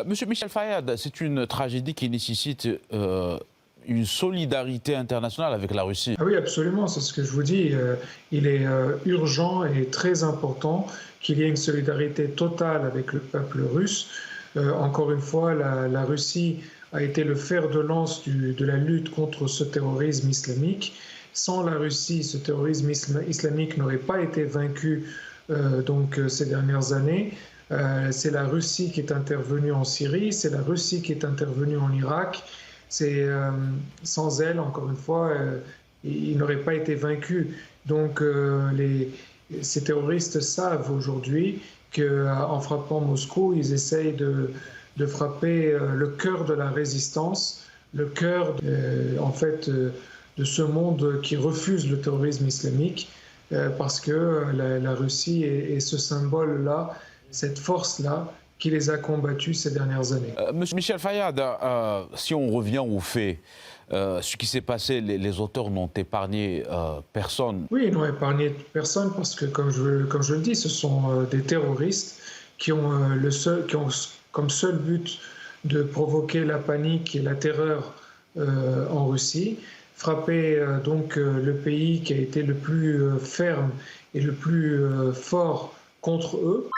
Monsieur Michel Fayad, c'est une tragédie qui nécessite une solidarité internationale avec la Russie. Ah oui, absolument, c'est ce que je vous dis. Il est urgent et très important qu'il y ait une solidarité totale avec le peuple russe. Encore une fois, la Russie a été le fer de lance de la lutte contre ce terrorisme islamique. Sans la Russie, ce terrorisme islamique n'aurait pas été vaincu ces dernières années. C'est la Russie qui est intervenue en Syrie, c'est la Russie qui est intervenue en Irak. Sans elle, encore une fois, il n'aurait pas été vaincu. Donc ces terroristes savent aujourd'hui qu'en frappant Moscou, ils essayent de frapper le cœur de la résistance, le cœur de ce monde qui refuse le terrorisme islamique, parce que la Russie est ce symbole-là, cette force-là, qui les a combattus ces dernières années. Monsieur Michel Fayad, si on revient aux faits, ce qui s'est passé, les auteurs n'ont épargné personne. Oui, ils n'ont épargné personne parce que, comme je le dis, ce sont des terroristes qui ont comme seul but de provoquer la panique et la terreur en Russie, frapper le pays qui a été le plus ferme et le plus fort contre eux.